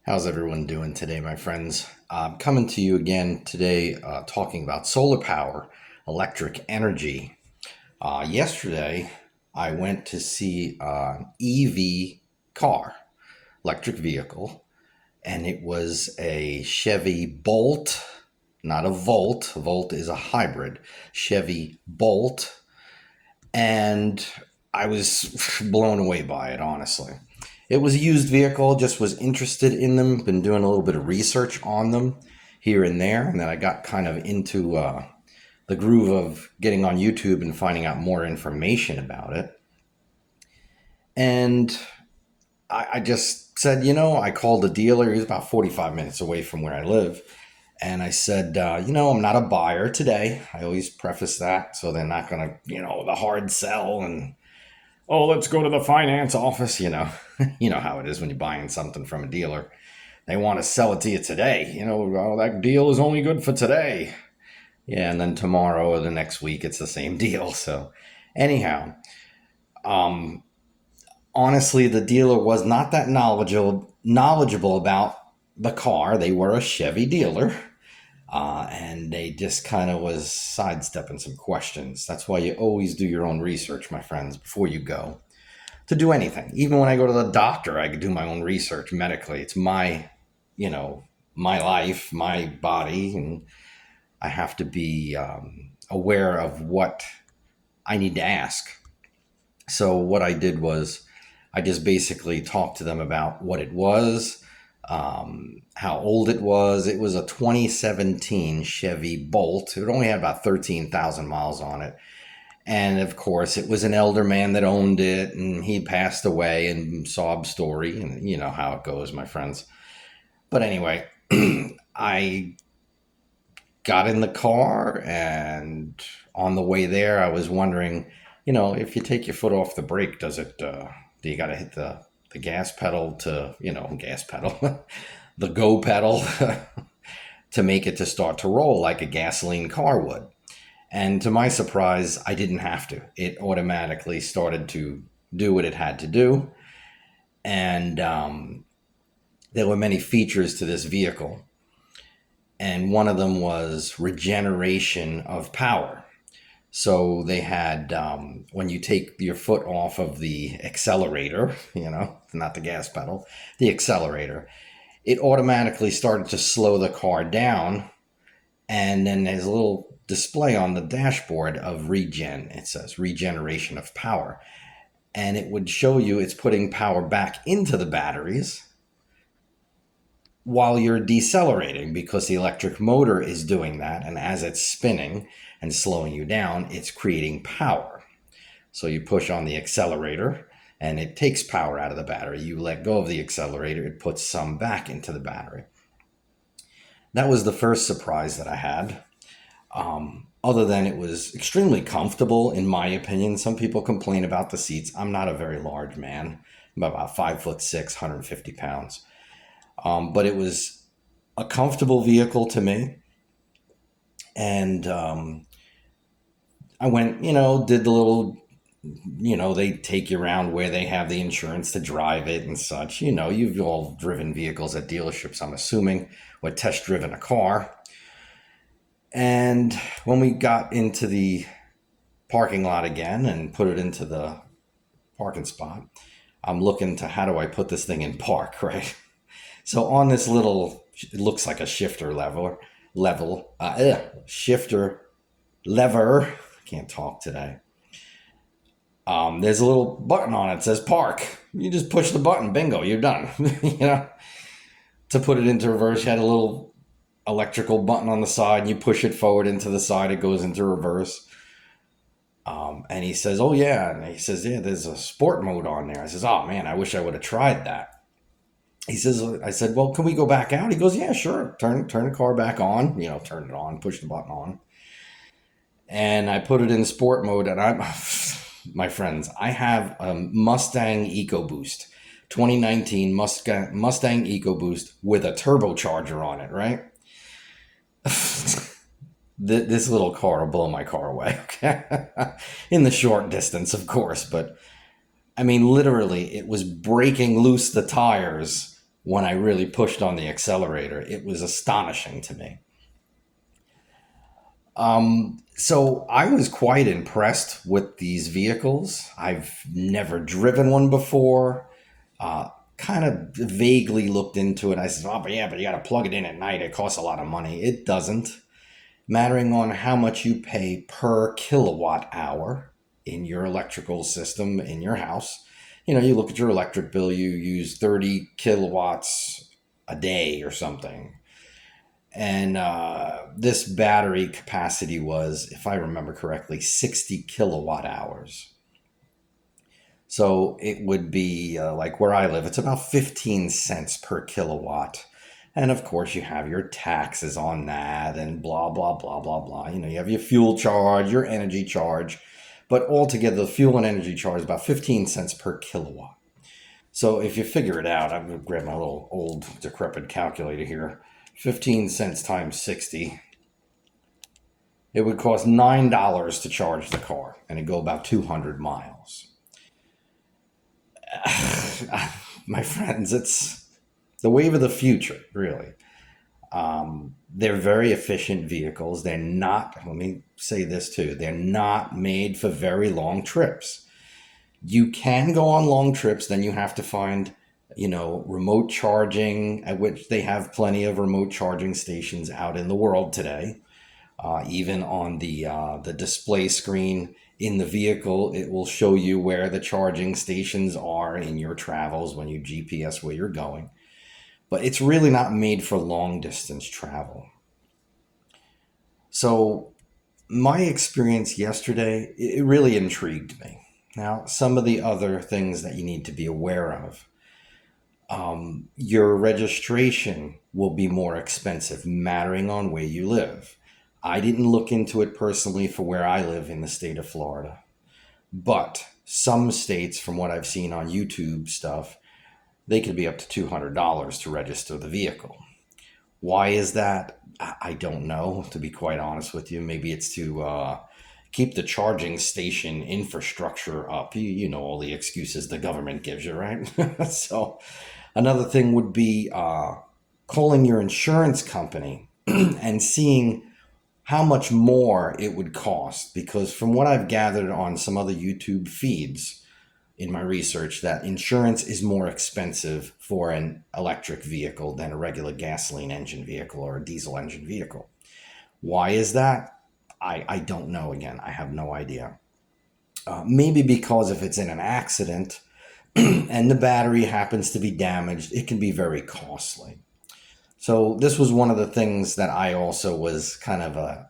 How's everyone doing today, my friends? Coming to you again today, talking about solar power, electric energy. Yesterday, I went to see an EV car, electric vehicle, and it was a Chevy Bolt, not a Volt. Volt is a hybrid. Chevy Bolt, and I was blown away by it, honestly. It was a used vehicle, just was interested in them, been doing a little bit of research on them here and there, and then I got kind of into the groove of getting on YouTube and finding out more information about it. And I just said, I called the dealer. He was about 45 minutes away from where I live. And I said, I'm not a buyer today. I always preface that so they're not going to, the hard sell and oh, let's go to the finance office. You know how it is when you're buying something from a dealer. They want to sell it to you today. Oh, that deal is only good for today. Yeah, and then tomorrow or the next week, it's the same deal. So, anyhow, um, honestly, the dealer was not that knowledgeable about the car. They were a Chevy dealer, and they just kind of was sidestepping some questions. That's why you always do your own research, my friends, before you go to do anything. Even when I go to the doctor, I could do my own research medically. It's you know, my life, my body, and I have to be aware of what I need to ask. So what I did was I just basically talked to them about what it was, how old it was. It was a 2017 Chevy Bolt. It only had about 13,000 miles on it. And of course, it was an elder man that owned it, and he passed away, and sob story, and you know how it goes, my friends. But anyway, I got in the car, and on the way there, I was wondering, if you take your foot off the brake, do you got to hit the gas pedal to, gas pedal, the go pedal to make it to start to roll like a gasoline car would? And to my surprise, I didn't have to. It automatically started to do what it had to do. And there were many features to this vehicle. And one of them was regeneration of power. So they had, when you take your foot off of the accelerator, not the gas pedal, the accelerator, it automatically started to slow the car down. And then there's a little display on the dashboard of regen. It says regeneration of power. And it would show you it's putting power back into the batteries while you're decelerating because the electric motor is doing that. And as it's spinning and slowing you down, it's creating power. So you push on the accelerator and it takes power out of the battery. You let go of the accelerator, it puts some back into the battery. That was the first surprise that I had. Other than it was extremely comfortable, in my opinion. Some people complain about the seats. I'm not a very large man. I'm about 5'6", 150 pounds. But it was a comfortable vehicle to me. And I went, did the little, they take you around where they have the insurance to drive it and such. You've all driven vehicles at dealerships, I'm assuming, or test driven a car. And when we got into the parking lot again and put it into the parking spot, I'm looking to how do I put this thing in park, right? So on this little, it looks like a shifter shifter lever. I can't talk today. There's a little button on it that says park. You just push the button, bingo, you're done. To put it into reverse, you had a little electrical button on the side. You push it forward into the side, it goes into reverse. And he says, oh yeah. And he says, yeah, there's a sport mode on there. I says, oh man, I wish I would have tried that. He says, I said, well, can we go back out? He goes, yeah, sure. Turn the car back on, turn it on, push the button on. And I put it in sport mode, and my friends, I have a Mustang EcoBoost, 2019 Mustang EcoBoost with a turbocharger on it, right? This little car will blow my car away, okay? In the short distance, of course, but I mean, literally, it was breaking loose the tires when I really pushed on the accelerator. It was astonishing to me. So I was quite impressed with these vehicles. I've never driven one before. Uh, kind of vaguely looked into it. I said, "Oh, but yeah, but you got to plug it in at night. It costs a lot of money." It doesn't. Mattering on how much you pay per kilowatt hour in your electrical system in your house. You look at your electric bill, you use 30 kilowatts a day or something. And this battery capacity was, if I remember correctly, 60 kilowatt hours. So it would be like where I live, it's about 15 cents per kilowatt. And of course, you have your taxes on that and blah, blah, blah, blah, blah. You have your fuel charge, your energy charge. But altogether, the fuel and energy charge is about 15 cents per kilowatt. So if you figure it out, I'm going to grab my little old decrepit calculator here. 15 cents times 60. It would cost $9 to charge the car, and it'd go about 200 miles. My friends, it's the wave of the future, really. They're very efficient vehicles. They're not, let me say this too, they're not made for very long trips. You can go on long trips, then you have to find, remote charging, at which they have plenty of remote charging stations out in the world today. Even on the display screen in the vehicle, it will show you where the charging stations are in your travels when you GPS where you're going. But it's really not made for long distance travel. So my experience yesterday, it really intrigued me. Now, some of the other things that you need to be aware of. Your registration will be more expensive, mattering on where you live. I didn't look into it personally for where I live in the state of Florida, but some states, from what I've seen on YouTube stuff, they could be up to $200 to register the vehicle. Why is that? I don't know, to be quite honest with you. Maybe it's to keep the charging station infrastructure up. You know all the excuses the government gives you, right? So another thing would be calling your insurance company and seeing how much more it would cost. Because from what I've gathered on some other YouTube feeds in my research, that insurance is more expensive for an electric vehicle than a regular gasoline engine vehicle or a diesel engine vehicle. Why is that? I don't know. Again, I have no idea. Maybe because if it's in an accident and the battery happens to be damaged, it can be very costly. So this was one of the things that I also was kind of a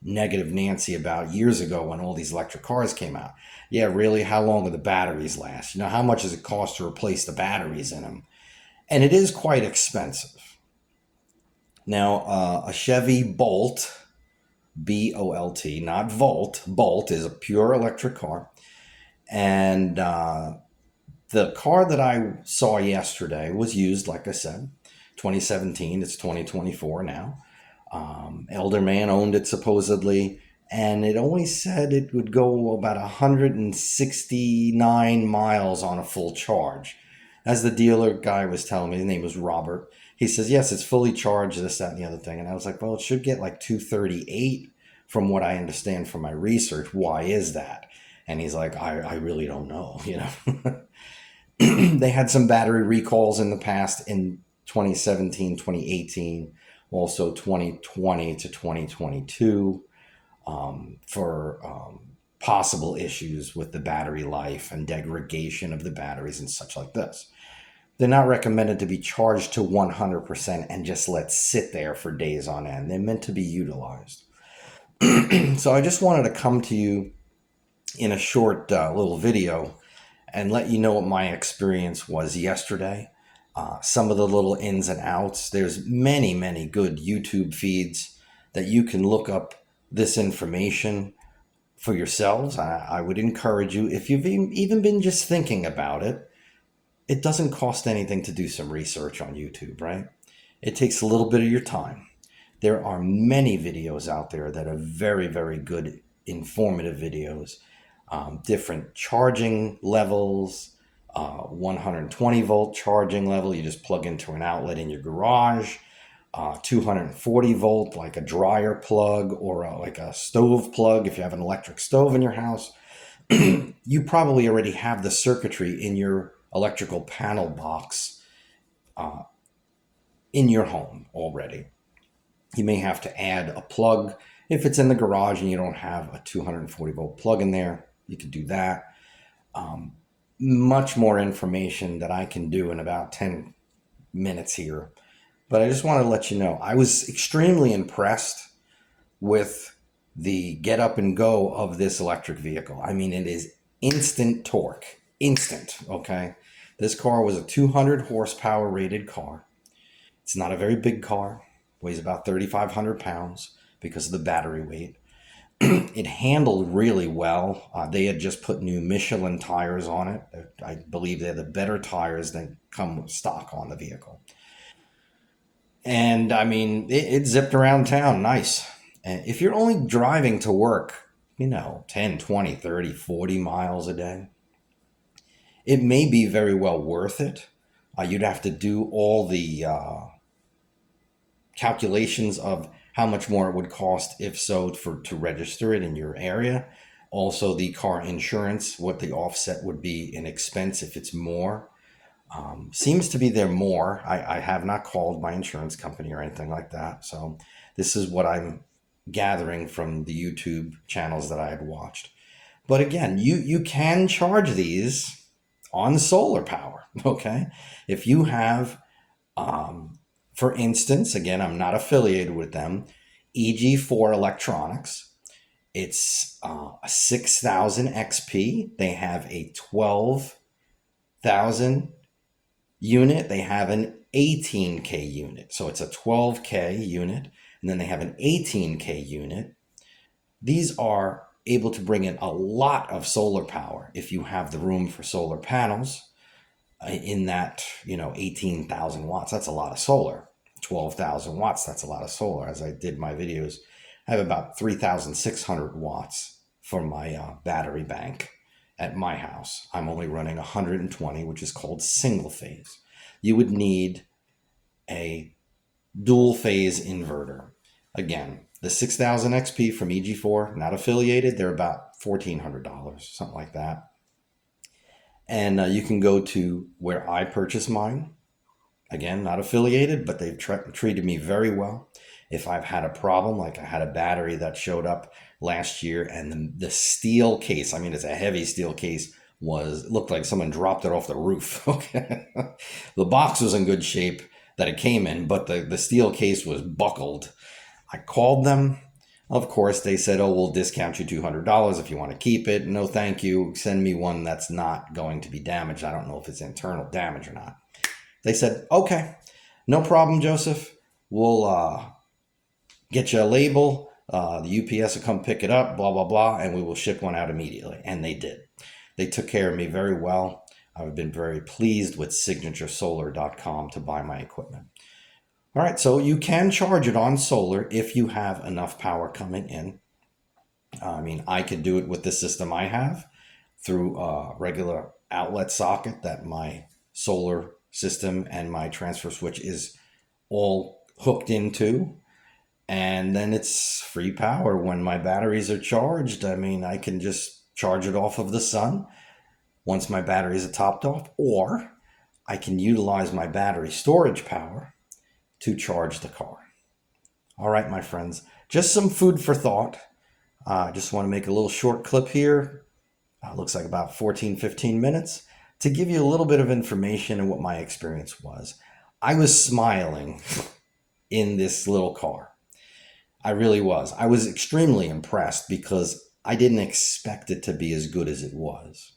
negative Nancy about years ago when all these electric cars came out. Yeah, really, how long do the batteries last? How much does it cost to replace the batteries in them? And it is quite expensive. Now, a Chevy Bolt, Bolt, not Volt, Bolt is a pure electric car. And the car that I saw yesterday was used, like I said, 2017. It's 2024 now. Elder man owned it supposedly, and it only said it would go about 169 miles on a full charge. As the dealer guy was telling me, his name was Robert. He says, yes, it's fully charged, this, that, and the other thing. And I was like, well, it should get like 238 from what I understand from my research. Why is that? And he's like, I really don't know, They had some battery recalls in the past in 2017, 2018, also 2020 to 2022 for possible issues with the battery life and degradation of the batteries and such like this. They're not recommended to be charged to 100% and just let sit there for days on end. They're meant to be utilized. So I just wanted to come to you in a short little video and let you know what my experience was yesterday. Some of the little ins and outs. There's many, many good YouTube feeds that you can look up this information for yourselves. I would encourage you, if you've even been just thinking about it, it doesn't cost anything to do some research on YouTube, right? It takes a little bit of your time. There are many videos out there that are very, very good, informative videos, different charging levels, 120-volt charging level. You just plug into an outlet in your garage. 240-volt, like a dryer plug or like a stove plug if you have an electric stove in your house. You probably already have the circuitry in your electrical panel box in your home already. You may have to add a plug. If it's in the garage and you don't have a 240-volt plug in there, you could do that. Much more information that I can do in about 10 minutes here. But I just want to let you know, I was extremely impressed with the get up and go of this electric vehicle. I mean, it is instant torque. Instant, okay? This car was a 200 horsepower rated car. It's not a very big car, weighs about 3,500 pounds because of the battery weight. It handled really well. They had just put new Michelin tires on it. I believe they're the better tires than come stock on the vehicle. And I mean, it zipped around town nice. And if you're only driving to work, 10, 20, 30, 40 miles a day, it may be very well worth it. You'd have to do all the calculations of how much more it would cost if so for to register it in your area. Also, the car insurance, what the offset would be in expense if it's more. Seems to be there more. I have not called my insurance company or anything like that. So this is what I'm gathering from the YouTube channels that I had watched. But again, you can charge these on solar power. Okay. If you have, for instance, again, I'm not affiliated with them, EG4 Electronics. It's a 6,000 XP. They have a 12,000 unit. They have an 18K unit. So it's a 12K unit. And then they have an 18K unit. These are able to bring in a lot of solar power if you have the room for solar panels in that, 18,000 watts. That's a lot of solar. 12,000 watts, that's a lot of solar. As I did my videos, I have about 3,600 watts for my battery bank at my house. I'm only running 120, which is called single phase. You would need a dual phase inverter. Again, the 6,000 XP from EG4, not affiliated, they're about $1,400, something like that. And you can go to where I purchased mine. Again, not affiliated, but they've treated me very well. If I've had a problem, like I had a battery that showed up last year and the steel case, I mean, it's a heavy steel case, looked like someone dropped it off the roof. Okay. The box was in good shape that it came in, but the steel case was buckled. I called them. Of course, they said, oh, we'll discount you $200 if you want to keep it. No, thank you. Send me one that's not going to be damaged. I don't know if it's internal damage or not. They said, okay, no problem, Joseph. We'll get you a label. The UPS will come pick it up, blah, blah, blah, and we will ship one out immediately. And they did. They took care of me very well. I've been very pleased with signaturesolar.com to buy my equipment. All right, so you can charge it on solar if you have enough power coming in. I mean, I could do it with the system I have through a regular outlet socket that my solar system and my transfer switch is all hooked into. And then it's free power when my batteries are charged. I mean, I can just charge it off of the sun once my batteries are topped off, or I can utilize my battery storage power to charge the car. All right, my friends, just some food for thought. I just want to make a little short clip here. Looks like about 14, 15 minutes to give you a little bit of information and what my experience was. I was smiling in this little car. I really was. I was extremely impressed because I didn't expect it to be as good as it was.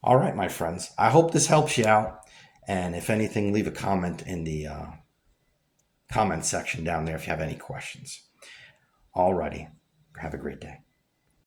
All right, my friends, I hope this helps you out. And if anything, leave a comment in the comment section down there if you have any questions. Alrighty, have a great day.